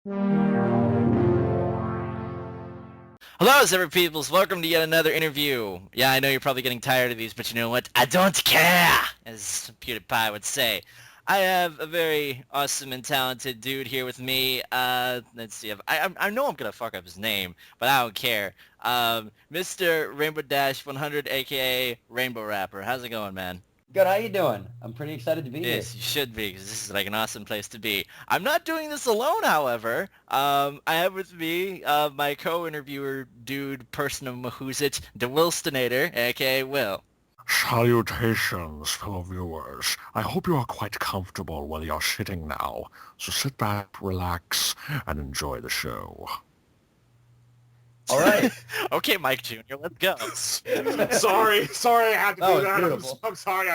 Hello, Zebra Peoples. Welcome to yet another interview. Yeah, I know you're probably getting tired of these, but you know what? I don't care, as PewDiePie would say. I have a very awesome and talented dude here with me. Let's see. I know I'm gonna fuck up his name, but I don't care. Mr. Rainbow Dash 100, aka Rainbow Rapper. How's it going, man? Good, how you doing? I'm pretty excited to be here. Yes, you should be, because this is like an awesome place to be. I'm not doing this alone, however. I have with me my co-interviewer, dude, person of Mahuzit, DaWillstanator, aka Will. Salutations, fellow viewers. I hope you are quite comfortable where you're sitting now. So sit back, relax, and enjoy the show. All right. Okay, Mike Jr., let's go. sorry, I had to That do was that. beautiful. I'm sorry.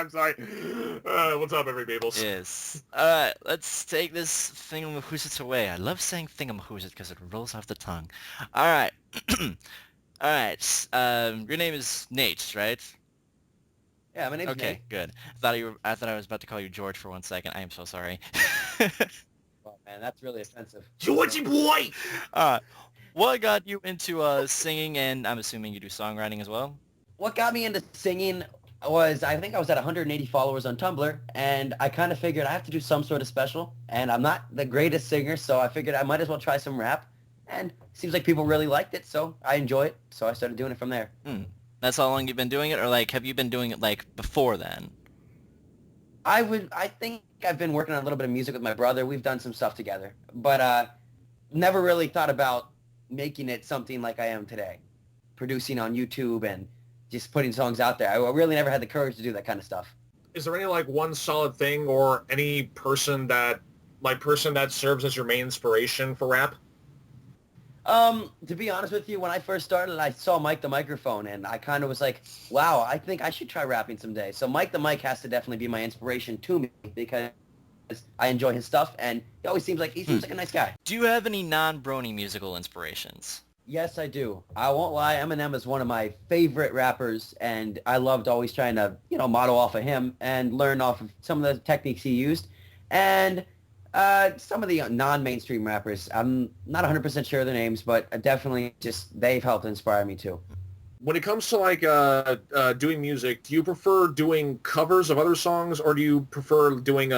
What's up, everybody? Yes. Alright, let's take this thingamahuzit away. I love saying thingamahuzit because it rolls off the tongue. Alright. Alright, your name is Nate, right? Yeah, my name's Okay, Nate. good. I thought I was about to call you George for 1 second. I am so sorry. Oh, man, that's really offensive. Georgie boy! uh, what got you into singing, and I'm assuming you do songwriting as well? What got me into singing was I think I was at 180 followers on Tumblr, and I kind of figured I have to do some sort of special, and I'm not the greatest singer, so I figured I might as well try some rap, and it seems like people really liked it, so I enjoy it, so I started doing it from there. That's how long you've been doing it, or like have you been doing it like before then? I think I've been working on a little bit of music with my brother. We've done some stuff together, but never really thought about making it something like I am today, producing on YouTube and just putting songs out there. I really never had the courage to do that kind of stuff. Is there any like one solid thing or any person that serves as your main inspiration for rap? To be honest with you, when I first started, I saw Mike the Microphone, and I kind of was like, wow, I think I should try rapping someday. So Mike the Mic has to definitely be my inspiration to me because I enjoy his stuff, and he seems like a nice guy. Do you have any non-brony musical inspirations? Yes, I do. I won't lie. Eminem is one of my favorite rappers, and I loved always trying to, model off of him and learn off of some of the techniques he used. And some of the non-mainstream rappers, I'm not 100% sure of their names, but definitely they've helped inspire me too. When it comes to like doing music, do you prefer doing covers of other songs or do you prefer doing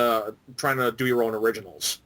trying to do your own originals?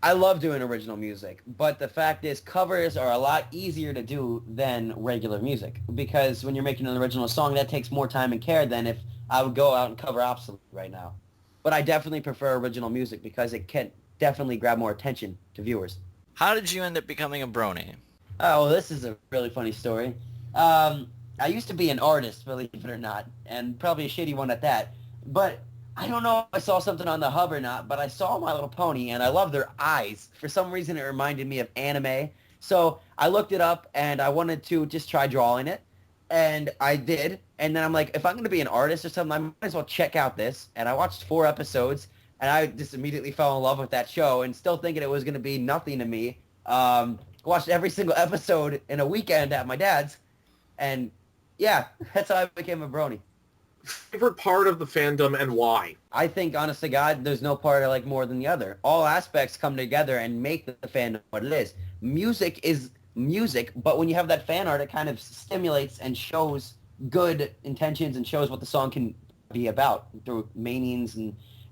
I love doing original music, but the fact is covers are a lot easier to do than regular music because when you're making an original song, that takes more time and care than if I would go out and cover Obsolete right now. But I definitely prefer original music because it can definitely grab more attention to viewers. How did you end up becoming a brony? Oh, this is a really funny story. I used to be an artist, believe it or not, and probably a shitty one at that. But I don't know if I saw something on the hub or not, but I saw My Little Pony, and I love their eyes. For some reason, it reminded me of anime. So I looked it up, and I wanted to just try drawing it, and I did. And then I'm like, if I'm going to be an artist or something, I might as well check out this. And I watched 4 episodes, and I just immediately fell in love with that show, and still thinking it was going to be nothing to me. Watched every single episode in a weekend at my dad's, and yeah, that's how I became a brony. Favorite part of the fandom and why? I think, honest to God, there's no part I like more than the other. All aspects come together and make the fandom what it is. Music is music, but when you have that fan art, it kind of stimulates and shows good intentions and shows what the song can be about through meanings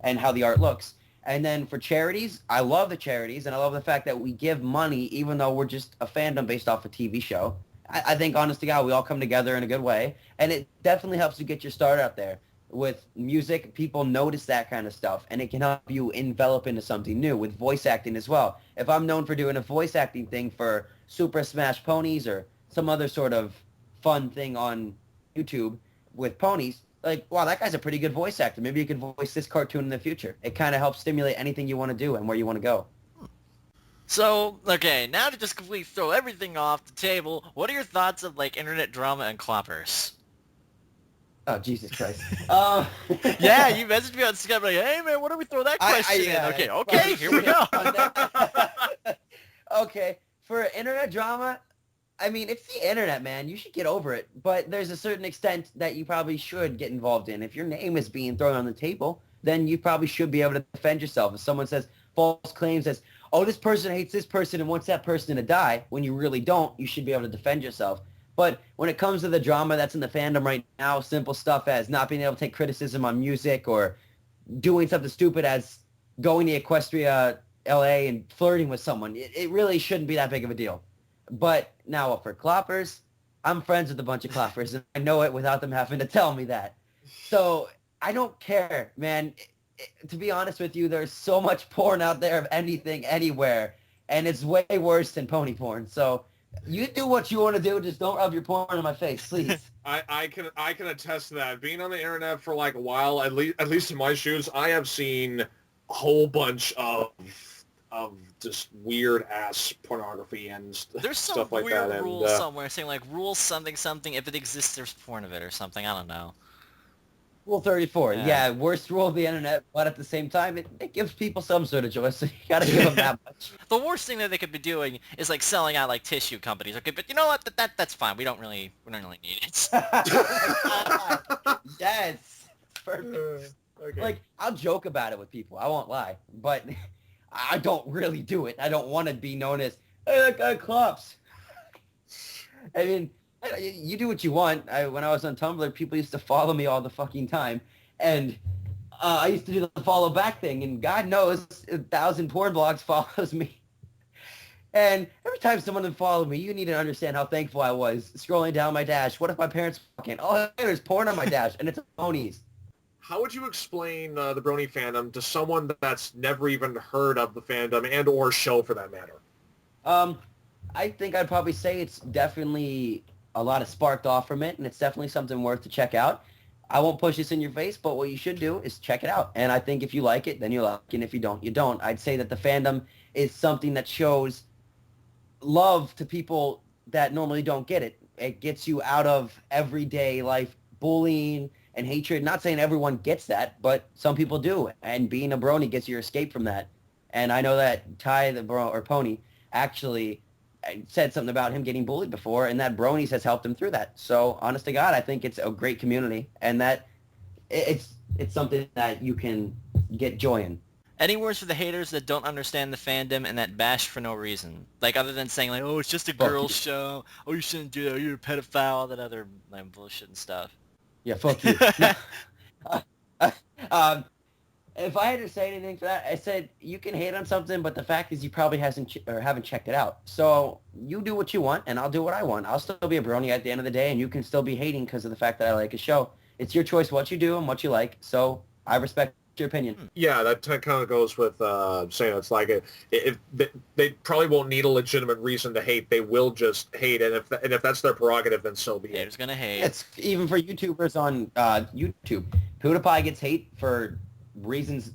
and how the art looks. And then for charities, I love the charities, and I love the fact that we give money even though we're just a fandom based off a TV show. I think, honest to God, we all come together in a good way, and it definitely helps you get your start out there. With music, people notice that kind of stuff, and it can help you envelop into something new. With voice acting as well. If I'm known for doing a voice acting thing for Super Smash Ponies or some other sort of fun thing on YouTube with ponies, like, wow, that guy's a pretty good voice actor. Maybe you could voice this cartoon in the future. It kind of helps stimulate anything you want to do and where you want to go. So, okay, now to just completely throw everything off the table, what are your thoughts of, like, internet drama and cloppers? Oh, Jesus Christ. Yeah, you messaged me on Skype like, hey, man, what do we throw that question in? Okay, here we go. Okay, for internet drama, I mean, it's the internet, man. You should get over it. But there's a certain extent that you probably should get involved in. If your name is being thrown on the table, then you probably should be able to defend yourself. If someone says false claims as, oh, this person hates this person and wants that person to die, when you really don't. You should be able to defend yourself. But when it comes to the drama that's in the fandom right now, simple stuff as not being able to take criticism on music or doing something stupid as going to Equestria, LA, and flirting with someone, it really shouldn't be that big of a deal. But now for cloppers, I'm friends with a bunch of cloppers, and I know it without them having to tell me that. So I don't care, man. To be honest with you, there's so much porn out there of anything, anywhere, and it's way worse than pony porn. So you do what you want to do, just don't rub your porn in my face, please. I can attest to that. Being on the internet for like a while, at least in my shoes, I have seen a whole bunch of just weird ass pornography and There's some stuff like weird that. rule somewhere saying like rule something something. If it exists, there's porn of it or something. I don't know. Rule 34. Yeah. Yeah, worst rule of the internet, but at the same time, it gives people some sort of joy, so you gotta give them that much. The worst thing that they could be doing is like selling out like tissue companies. Okay, but you know what? That's fine. We don't really need it. Yes. Perfect. Okay. Like, I'll joke about it with people. I won't lie. But I don't really do it. I don't want to be known as, hey, that guy clops. I mean, you do what you want. When I was on Tumblr, people used to follow me all the fucking time. And I used to do the follow back thing. And God knows, 1,000 porn blogs follows me. And every time someone would follow me, you need to understand how thankful I was. Scrolling down my dash. What if my parents fucking, oh, hey, there's porn on my dash. And it's ponies. How would you explain the Brony fandom to someone that's never even heard of the fandom and or show for that matter? I think I'd probably say it's definitely a lot of sparked off from it, and it's definitely something worth to check out. I won't push this in your face, but what you should do is check it out. And I think if you like it, then you like it, and if you don't, you don't. I'd say that the fandom is something that shows love to people that normally don't get it. It gets you out of everyday life bullying and hatred. Not saying everyone gets that, but some people do. And being a brony gets your escape from that. And I know that Ty the pony actually said something about him getting bullied before, and that bronies has helped him through that. So honest to God, I think it's a great community, and that it's something that you can get joy in. Any words for the haters that don't understand the fandom and that bash for no reason? Like, other than saying, like, oh, it's just a girls' show. Oh, you shouldn't do that. You're a pedophile. All that other like, bullshit and stuff. Yeah, fuck you. If I had to say anything for that, I said you can hate on something, but the fact is you probably haven't checked it out. So you do what you want, and I'll do what I want. I'll still be a brony at the end of the day, and you can still be hating because of the fact that I like a show. It's your choice what you do and what you like, so I respect your opinion. Yeah, that kind of goes with saying it's like if they probably won't need a legitimate reason to hate. They will just hate, and if that's their prerogative, then so be it. Haters gonna hate. It's even for YouTubers on YouTube. PewDiePie gets hate for reasons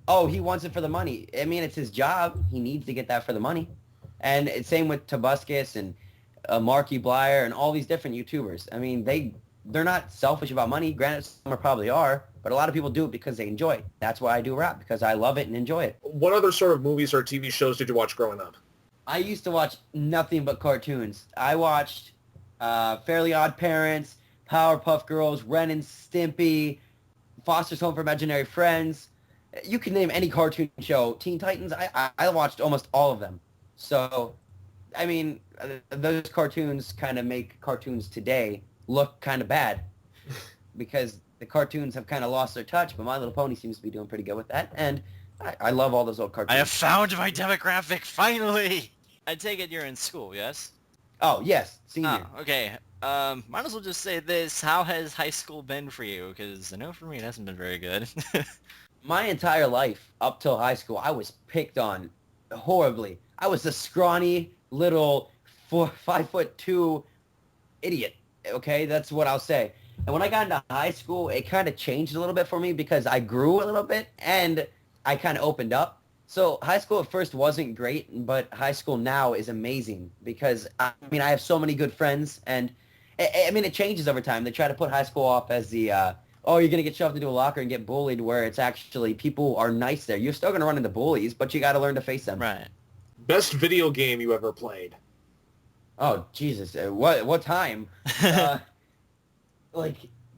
oh, he wants it for the money. I mean, it's his job. He needs to get that for the money. And it's same with Tobuscus and Marky Blyer and all these different YouTubers. I mean, they're not selfish about money. Granted, some probably are, but a lot of people do it because they enjoy it. That's why I do rap, because I love it and enjoy it. What other sort of movies or TV shows did you watch growing up? I used to watch nothing but cartoons. I watched Fairly Odd Parents, Powerpuff Girls, Ren and Stimpy, Foster's Home for Imaginary Friends. You can name any cartoon show. Teen Titans, I watched almost all of them. So, I mean, those cartoons kind of make cartoons today look kind of bad because the cartoons have kind of lost their touch, but My Little Pony seems to be doing pretty good with that. And I love all those old cartoons. I have found my demographic, finally! I take it you're in school, yes? Oh, yes, senior. Oh, okay. Might as well just say this. How has high school been for you? Because I know for me it hasn't been very good. My entire life, up till high school, I was picked on horribly. I was a scrawny, little 5'2" idiot. Okay, that's what I'll say. And when I got into high school, it kind of changed a little bit for me because I grew a little bit and I kind of opened up. So high school at first wasn't great, but high school now is amazing because, I mean, I have so many good friends, and I mean, it changes over time. They try to put high school off as the, oh, you're going to get shoved into a locker and get bullied, where it's actually people are nice there. You're still going to run into bullies, but you got to learn to face them. Right. Best video game you ever played? Oh, Jesus. What time? Like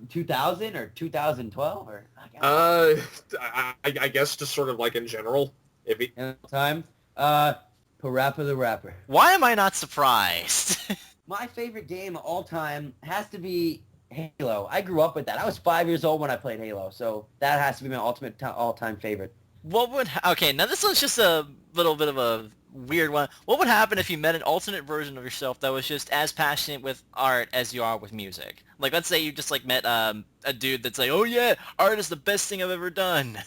2000 or 2012 or? I guess just sort of like in general. In time? Parappa the Rapper. Why am I not surprised? My favorite game of all time has to be Halo. I grew up with that. I was 5 years old when I played Halo, so that has to be my ultimate all-time favorite. What would... Okay, now this one's just a little bit of a weird one. What would happen if you met an alternate version of yourself that was just as passionate with art as you are with music? Like, let's say you just, like, met a dude that's like, oh yeah, art is the best thing I've ever done.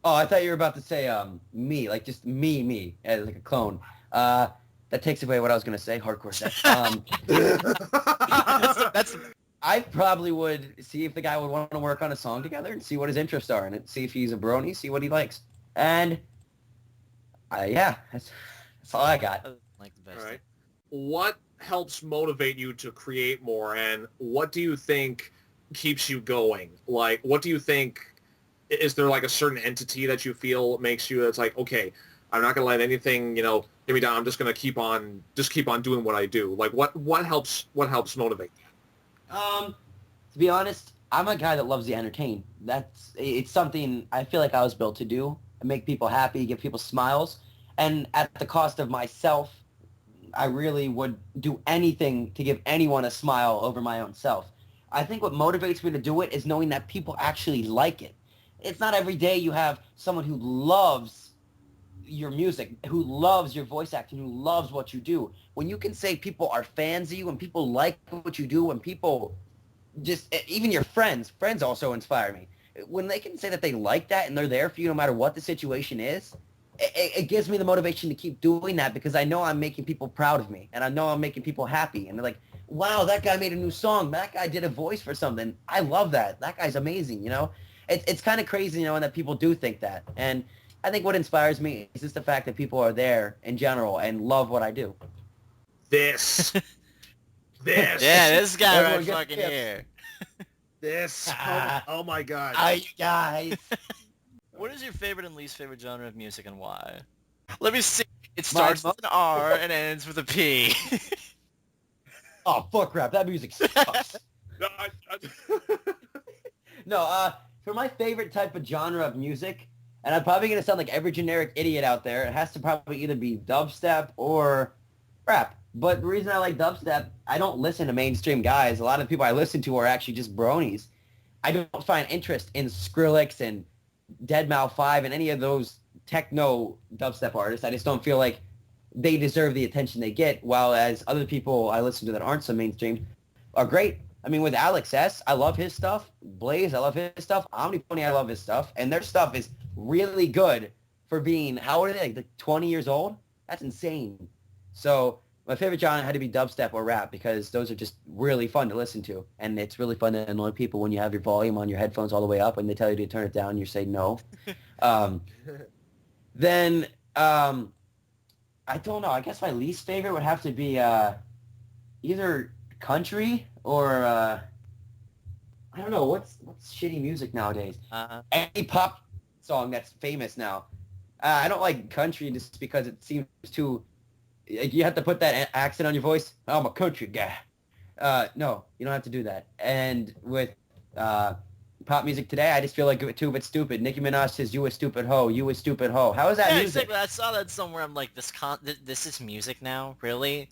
Oh, I thought you were about to say me, like just me, as like a clone. That takes away what I was gonna say. Hardcore sex. That's I probably would see if the guy would want to work on a song together and see what his interests are in it. See if he's a brony, see what he likes. And yeah, that's all I got. like the best. All right. What helps motivate you to create more, and what do you think keeps you going? Like, what do you think, is there like a certain entity that you feel makes you, that's like, okay, I'm not going to let anything, get me down. I'm just going to keep on doing what I do. Like, what helps motivate you? To be honest, I'm a guy that loves to entertain. It's something I feel like I was built to do. Make people happy, give people smiles. And at the cost of myself, I really would do anything to give anyone a smile over my own self. I think what motivates me to do it is knowing that people actually like it. It's not every day you have someone who loves your music, who loves your voice acting, who loves what you do. When you can say people are fans of you and people like what you do, and people just, even your friends also inspire me. When they can say that they like that and they're there for you no matter what the situation is, it gives me the motivation to keep doing that, because I know I'm making people proud of me and I know I'm making people happy. And they're like, wow, that guy made a new song. That guy did a voice for something. I love that. That guy's amazing, It's kind of crazy, and that people do think that. And I think what inspires me is just the fact that people are there in general and love what I do. This. Yeah, this guy Everyone right gets fucking tips. here. This. Oh my God. You guys. What is your favorite and least favorite genre of music, and why? Let me see. It starts with an R and ends with a P. Oh, fuck rap. That music sucks. No, for my favorite type of genre of music, and I'm probably going to sound like every generic idiot out there, it has to probably either be dubstep or rap. But the reason I like dubstep, I don't listen to mainstream guys. A lot of the people I listen to are actually just bronies. I don't find interest in Skrillex and Deadmau5 and any of those techno dubstep artists. I just don't feel like they deserve the attention they get, while as other people I listen to that aren't so mainstream are great. I mean, with Alex S., I love his stuff. Blaze, I love his stuff. Omnipony, I love his stuff. And their stuff is really good for being, how old are they, like 20 years old? That's insane. So my favorite genre had to be dubstep or rap, because those are just really fun to listen to. And it's really fun to annoy people when you have your volume on your headphones all the way up and they tell you to turn it down and you say no. Then, I don't know. I guess my least favorite would have to be either country or I don't know, what's shitty music nowadays. Any pop song that's famous now. I don't like country just because it seems too, like, you have to put that accent on your voice. I'm a country guy. No, you don't have to do that. And with pop music today, I just feel like it's too bit stupid. Nicki Minaj says, "You a stupid hoe, you a stupid hoe." How is that music? Exactly. I saw that somewhere. I'm like, this is music now? Really?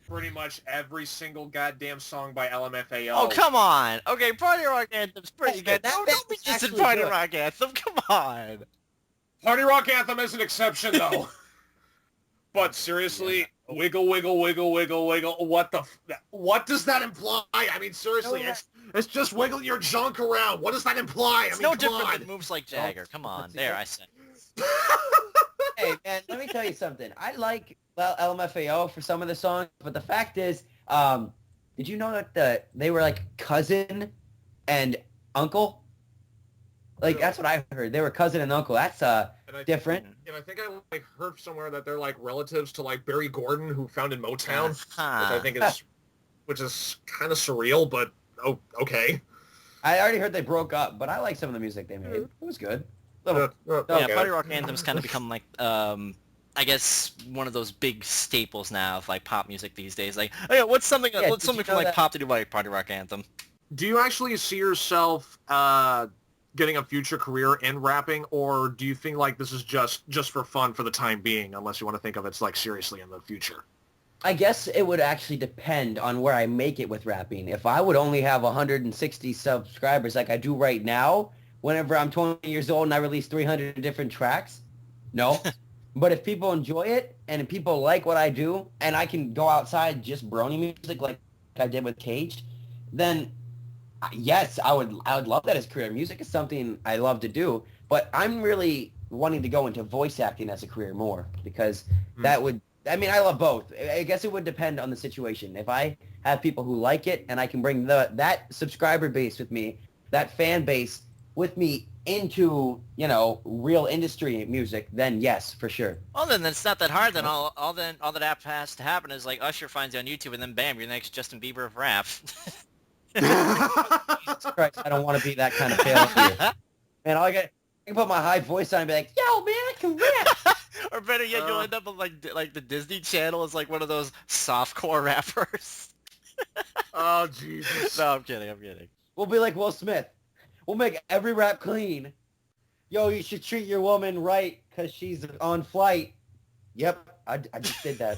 Pretty much every single goddamn song by LMFAO. Oh, come on. Okay, Party Rock Anthem's pretty good. That Don't be is dissing actually Party good. Rock Anthem. Come on. Party Rock Anthem is an exception, though. But seriously, wiggle, wiggle, wiggle, wiggle, wiggle. What does that imply? I mean, seriously, it's just wiggling your junk around. What does that imply? It's I mean, no come different on. than moves like Jagger. Come on. There, I said. Hey, man, let me tell you something. I like LMFAO for some of the songs, but the fact is, did you know that they were like cousin and uncle? Like, that's what I heard. They were cousin and uncle. That's different. And I think I heard somewhere that they're like relatives to like Barry Gordon, who founded Motown, which I think is kind of surreal, but okay. I already heard they broke up, but I like some of the music they made. It was good. Yeah, Okay. Party Rock Anthem's kind of become like, I guess one of those big staples now of like pop music these days. Like, oh yeah, what's something Yeah, from like pop to do like Party Rock Anthem? Do you actually see yourself getting a future career in rapping, or do you think like this is just for fun for the time being, unless you want to think of it like seriously in the future? I guess it would actually depend on where I make it with rapping. If I would only have 160 subscribers like I do right now, whenever I'm 20 years old and I release 300 different tracks, no. But if people enjoy it and if people like what I do and I can go outside just brony music like I did with Caged, then yes, I would love that as a career. Music is something I love to do, but I'm really wanting to go into voice acting as a career more because that would, I mean, I love both. I guess it would depend on the situation. If I have people who like it and I can bring that subscriber base with me, that fan base with me into, you know, real industry music, then yes, for sure. Well, then it's not that hard. Then all that has to happen is like Usher finds you on YouTube, and then bam, you're the next Justin Bieber of rap. Jesus Christ, I don't want to be that kind of failure. Man, I can put my high voice on and be like, yo, man, I can rap. Or better yet, you'll end up with like the Disney Channel is like one of those softcore rappers. Oh, Jesus. No, I'm kidding. We'll be like Will Smith. We'll make every rap clean. Yo, you should treat your woman right because she's on flight. Yep, I just did that.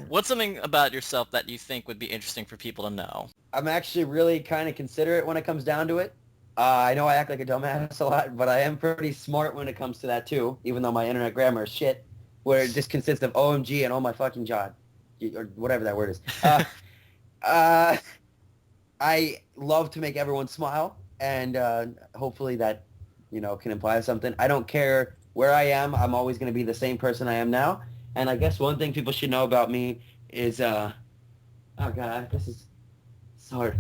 What's something about yourself that you think would be interesting for people to know? I'm actually really kind of considerate when it comes down to it. I know I act like a dumbass a lot, but I am pretty smart when it comes to that too, even though my internet grammar is shit, where it just consists of OMG and oh my fucking god, or whatever that word is. I love to make everyone smile, and hopefully that, you know, can imply something. I don't care where I am. I'm always going to be the same person I am now. And I guess one thing people should know about me is, oh god, this is hard.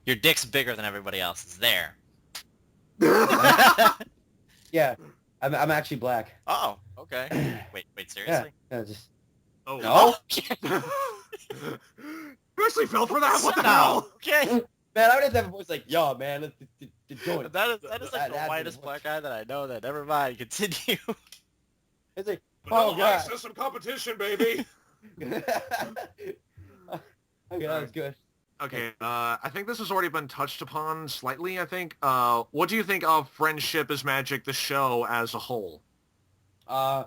Your dick's bigger than everybody else's. There. Yeah, I'm actually black. Oh, okay. Wait, seriously? Yeah, just... Oh. No? You actually fell for that? What the hell? Okay. Man, I would have to have a voice like, yo, man, let's do it. That is like the whitest black guy that I know. That never mind. Continue. It's like, Oh, oh god. some competition, baby. Okay, that was good. Okay, I think this has already been touched upon slightly, I think. What do you think of Friendship is Magic, the show, as a whole? I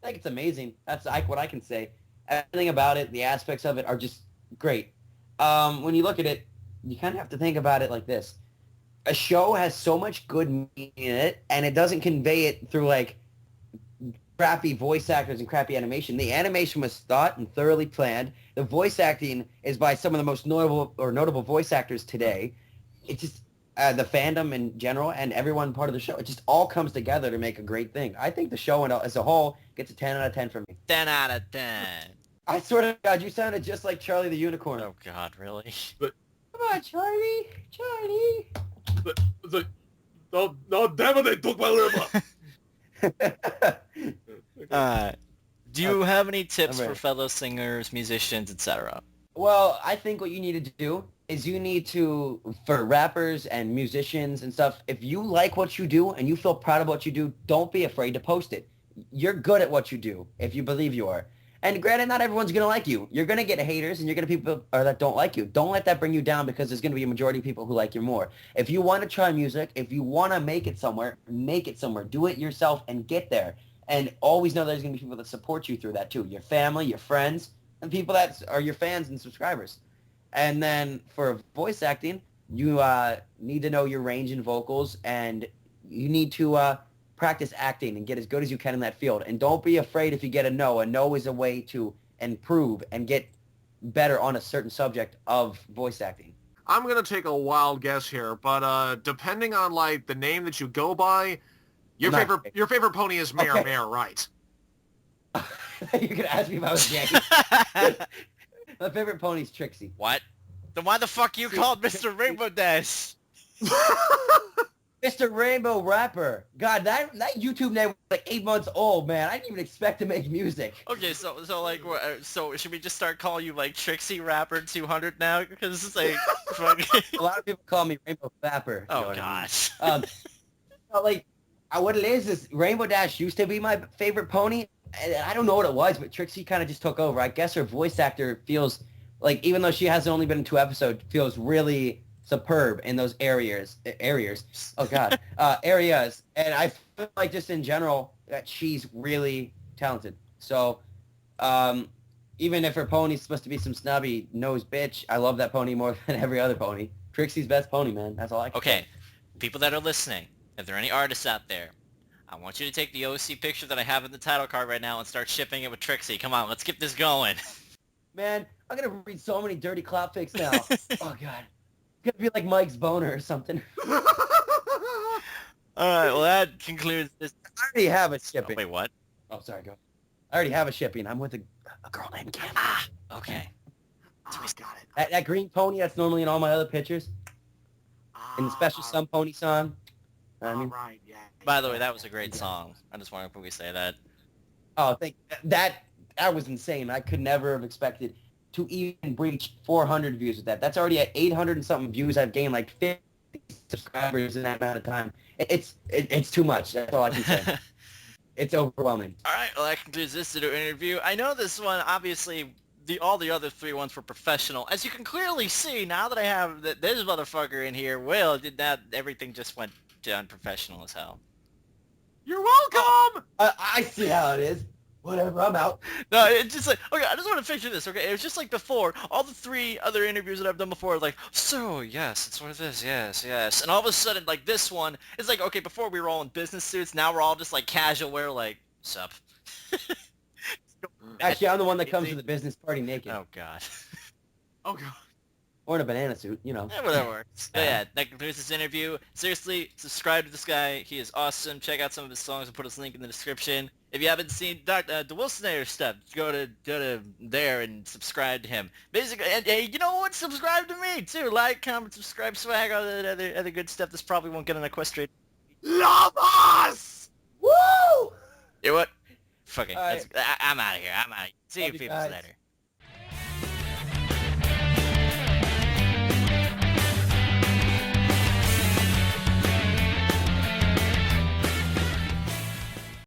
think it's amazing. That's like what I can say. Everything about it, the aspects of it are just great. When you look at it, you kind of have to think about it like this. A show has so much good meaning in it, and it doesn't convey it through, like, crappy voice actors and crappy animation. The animation was thought and thoroughly planned. The voice acting is by some of the most notable voice actors today. It's just the fandom in general and everyone part of the show. It just all comes together to make a great thing. I think the show as a whole gets a 10 out of 10 from me. 10 out of 10. I swear to God, you sounded just like Charlie the Unicorn. Oh God, really? Come on, Charlie. Charlie. No, damn it, they took my liver. Do you have any tips I'm for ready. fellow singers, musicians, etc.? Well, I think what you need to do is you need to, for rappers and musicians and stuff, if you like what you do and you feel proud of what you do, don't be afraid to post it. You're good at what you do, if you believe you are. And granted, not everyone's going to like you. You're going to get haters and you're going to people that don't like you. Don't let that bring you down because there's going to be a majority of people who like you more. If you want to try music, if you want to make it somewhere, make it somewhere. Do it yourself and get there. And always know there's going to be people that support you through that too. Your family, your friends, and people that are your fans and subscribers. And then for voice acting, you need to know your range in vocals, and you need to practice acting and get as good as you can in that field. And don't be afraid if you get a no. A no is a way to improve and get better on a certain subject of voice acting. I'm going to take a wild guess here, but depending on like the name that you go by, your favorite pony is Mare Okay. Mare, right? You could ask me if I was gay. My favorite pony is Trixie. What? Then why the fuck you called Mr. Rainbow Dash? Mr. Rainbow Rapper. God, that YouTube name was like 8 months old, man. I didn't even expect to make music. Okay, so should we just start calling you like Trixie Rapper 200 now? Because it's like, fucking... A lot of people call me Rainbow Fapper. Oh you know what I mean? gosh. But like, what it is Rainbow Dash used to be my favorite pony. And I don't know what it was, but Trixie kind of just took over. I guess her voice actor feels like, even though she hasn't only been in 2 episodes, feels really superb in those areas. Oh God, areas. And I feel like just in general that she's really talented. So, even if her pony's supposed to be some snobby nose bitch, I love that pony more than every other pony. Trixie's best pony, man. That's all I can Okay, say. people that are listening, if there are any artists out there, I want you to take the OC picture that I have in the title card right now and start shipping it with Trixie. Come on, let's get this going. Man, I'm gonna read so many dirty clout pics now. Oh God, it's gonna be like Mike's boner or something. Alright, well that concludes this. I already have a Oh, shipping. wait, what? Oh, sorry, go. I already have a shipping. I'm with a girl named Kim. Ah, okay. Oh, got it. That green pony that's normally in all my other pictures. In the special Sun Pony song. I mean, right, yeah. By the way, that was a great song. I just wanted to quickly say that. oh, that was insane. I could never have expected to even breach 400 views with that. That's already at 800 and something views. I've gained like 50 subscribers in that amount of time. It's too much. That's all I can say. It's overwhelming. Alright, well that concludes this interview. I know this one, obviously, all the other 3 ones were professional. As you can clearly see, now that I have this motherfucker in here, Will, did that, everything just went unprofessional as hell. You're welcome! I see how it is. Whatever, I'm out. No, it's just like, okay, I just want to picture this, okay? It was just like before, all the 3 other interviews that I've done before, like, so, yes, it's one of this, yes, yes. And all of a sudden, like, this one, it's like, okay, before we were all in business suits, now we're all just, like, casual wear, like, sup? Actually, I'm the one that comes to the business party naked. Oh, God. Oh, God. Or in a banana suit, you know. Yeah, whatever works. But yeah, that concludes this interview. Seriously, subscribe to this guy. He is awesome. Check out some of his songs. I'll put his link in the description. If you haven't seen DaWillstanator stuff, go to there and subscribe to him. Basically, and hey, you know what? Subscribe to me too. Like, comment, subscribe, swag, all that other good stuff. This probably won't get an equestrian. Love us! Woo! You know what? Fuck it. All right. I'm out of here. I'm out. See you Love you people guys. later.